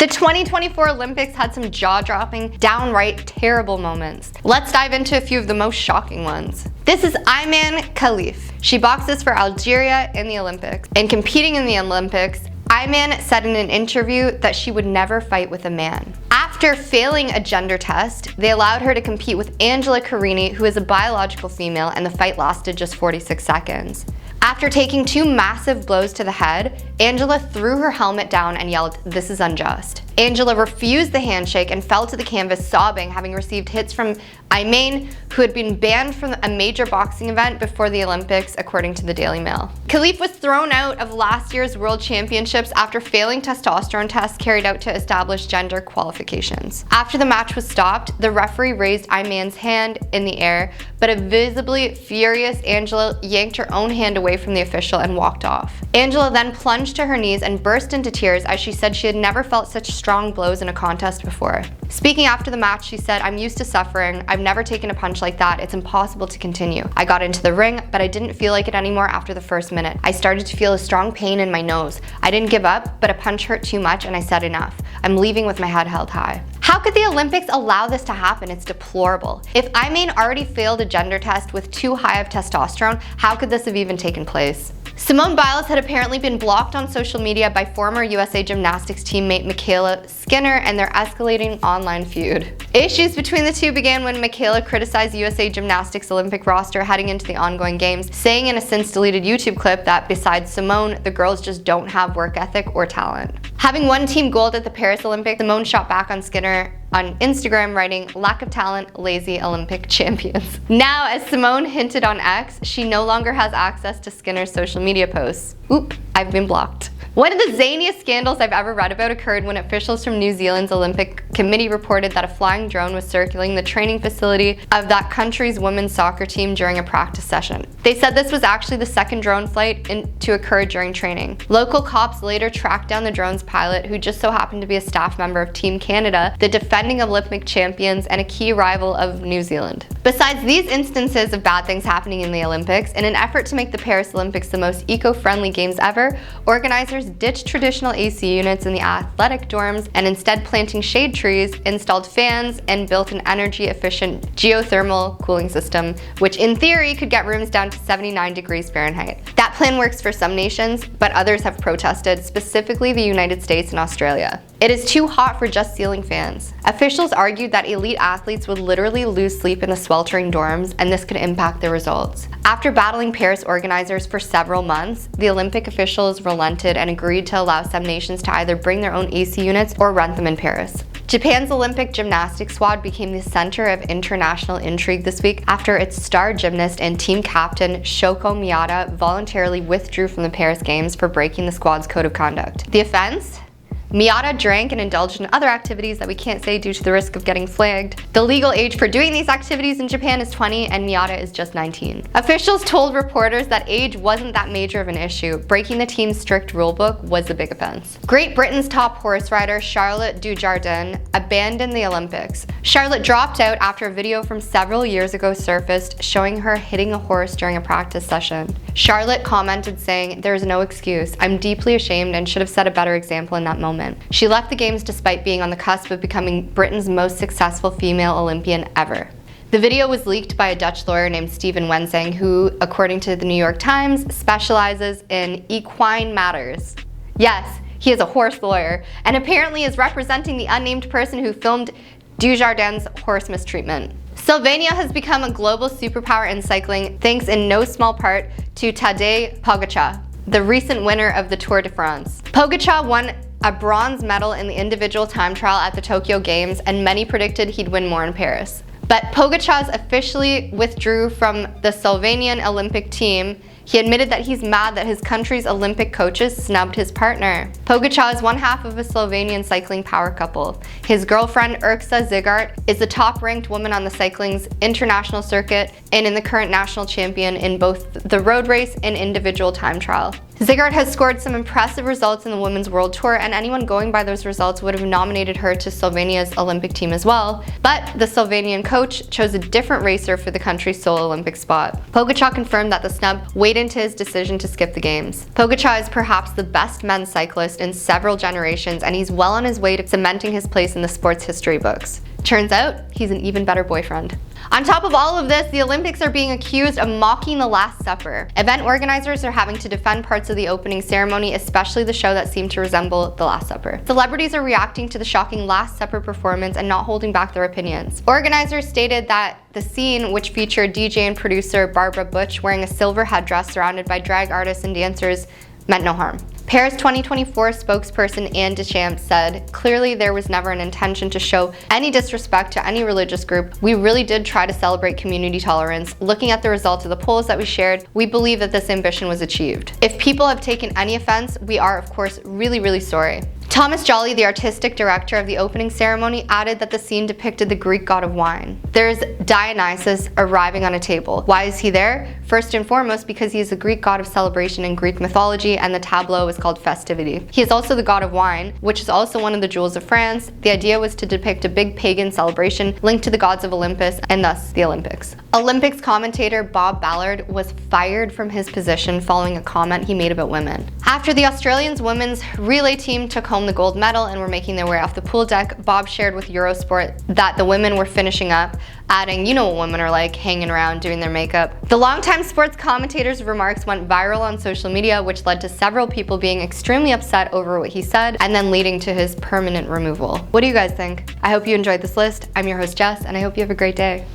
The 2024 Olympics had some jaw-dropping, downright terrible moments. Let's dive into a few of the most shocking ones. This is Iman Khif. She boxes for Algeria in the Olympics. And competing in the Olympics, Iman said in an interview that she would never fight with a man. After failing a gender test, they allowed her to compete with Angela Carini, who is a biological female, and the fight lasted just 46 seconds. After taking 2 massive blows to the head, Angela threw her helmet down and yelled, "This is unjust." Angela refused the handshake and fell to the canvas sobbing, having received hits from Iman, who had been banned from a major boxing event before the Olympics, according to the Daily Mail. Khif was thrown out of last year's World Championships after failing testosterone tests carried out to establish gender qualifications. After the match was stopped, the referee raised Iman's hand in the air, but a visibly furious Angela yanked her own hand away from the official and walked off. Angela then plunged to her knees and burst into tears as she said she had never felt such strong blows in a contest before. Speaking after the match, she said, "I'm used to suffering. I've never taken a punch like that. It's impossible to continue. I got into the ring, but I didn't feel like it anymore after the first minute. I started to feel a strong pain in my nose. I didn't give up, but a punch hurt too much and I said enough. I'm leaving with my head held high." How could the Olympics allow this to happen? It's deplorable. If Iman already failed a gender test with too high of testosterone, how could this have even taken place? Simone Biles had apparently been blocked on social media by former USA Gymnastics teammate Michaela Skinner and their escalating online feud. Issues between the two began when Michaela criticized USA Gymnastics Olympic roster heading into the ongoing games, saying in a since-deleted YouTube clip that besides Simone, the girls just don't have work ethic or talent. Having won team gold at the Paris Olympics, Simone shot back on Skinner on Instagram, writing, "Lack of talent, lazy Olympic champions." Now, as Simone hinted on X, she no longer has access to Skinner's social media posts. Oop, I've been blocked. One of the zaniest scandals I've ever read about occurred when officials from New Zealand's Olympic Committee reported that a flying drone was circling the training facility of that country's women's soccer team during a practice session. They said this was actually the second drone flight to occur during training. Local cops later tracked down the drone's pilot, who just so happened to be a staff member of Team Canada, the defending Olympic champions and a key rival of New Zealand. Besides these instances of bad things happening in the Olympics, in an effort to make the Paris Olympics the most eco-friendly games ever, organizers ditched traditional AC units in the athletic dorms and instead planting shade trees, installed fans, and built an energy-efficient geothermal cooling system, which in theory could get rooms down to 79 degrees Fahrenheit. That plan works for some nations, but others have protested, specifically the United States and Australia. It is too hot for just ceiling fans. Officials argued that elite athletes would literally lose sleep in the sweltering dorms, and this could impact their results. After battling Paris organizers for several months, the Olympic officials relented and agreed to allow some nations to either bring their own AC units or rent them in Paris. Japan's Olympic gymnastics squad became the center of international intrigue this week after its star gymnast and team captain Shoko Miyata voluntarily withdrew from the Paris Games for breaking the squad's code of conduct. The offense? Miyata drank and indulged in other activities that we can't say due to the risk of getting flagged. The legal age for doing these activities in Japan is 20 and Miyata is just 19. Officials told reporters that age wasn't that major of an issue. Breaking the team's strict rulebook was the big offense. Great Britain's top horse rider Charlotte Dujardin abandoned the Olympics. Charlotte dropped out after a video from several years ago surfaced showing her hitting a horse during a practice session. Charlotte commented saying, "There is no excuse. I'm deeply ashamed and should have set a better example in that moment." She left the games despite being on the cusp of becoming Britain's most successful female Olympian ever. The video was leaked by a Dutch lawyer named Steven Wensing, who, according to the New York Times, specializes in equine matters. Yes, he is a horse lawyer, and apparently is representing the unnamed person who filmed Dujardin's horse mistreatment. Slovenia has become a global superpower in cycling, thanks in no small part to Tadej Pogacha, the recent winner of the Tour de France. Pogacha won a bronze medal in the individual time trial at the Tokyo Games, and many predicted he'd win more in Paris. But Pogačar officially withdrew from the Slovenian Olympic team. He admitted that he's mad that his country's Olympic coaches snubbed his partner. Pogačar is one half of a Slovenian cycling power couple. His girlfriend Urša Zigart is the top-ranked woman on the cycling's international circuit and in the current national champion in both the road race and individual time trial. Zigart has scored some impressive results in the Women's World Tour, and anyone going by those results would have nominated her to Slovenia's Olympic team as well, but the Slovenian coach chose a different racer for the country's sole Olympic spot. Pogačar confirmed that the snub weighed played into his decision to skip the games. Pogacha is perhaps the best men's cyclist in several generations, and he's well on his way to cementing his place in the sports history books. Turns out, he's an even better boyfriend. On top of all of this, the Olympics are being accused of mocking the Last Supper. Event organizers are having to defend parts of the opening ceremony, especially the show that seemed to resemble the Last Supper. Celebrities are reacting to the shocking Last Supper performance and not holding back their opinions. Organizers stated that the scene, which featured DJ and producer Barbara Butch wearing a silver headdress surrounded by drag artists and dancers, meant no harm. Paris 2024 spokesperson Anne Deschamps said, "Clearly there was never an intention to show any disrespect to any religious group. We really did try to celebrate community tolerance. Looking at the results of the polls that we shared, we believe that this ambition was achieved. If people have taken any offense, we are of course really sorry." Thomas Jolly, the artistic director of the opening ceremony, added that the scene depicted the Greek god of wine. There's Dionysus arriving on a table. Why is he there? First and foremost, because he is the Greek god of celebration in Greek mythology, and the tableau is called festivity. He is also the god of wine, which is also one of the jewels of France. The idea was to depict a big pagan celebration linked to the gods of Olympus, and thus the Olympics. Olympics commentator Bob Ballard was fired from his position following a comment he made about women. After the Australians women's relay team took home the gold medal and were making their way off the pool deck, Bob shared with Eurosport that the women were finishing up, adding, "You know what women are like, hanging around doing their makeup." The longtime sports commentator's remarks went viral on social media, which led to several people being extremely upset over what he said and then leading to his permanent removal. What do you guys think? I hope you enjoyed this list. I'm your host Jess, and I hope you have a great day.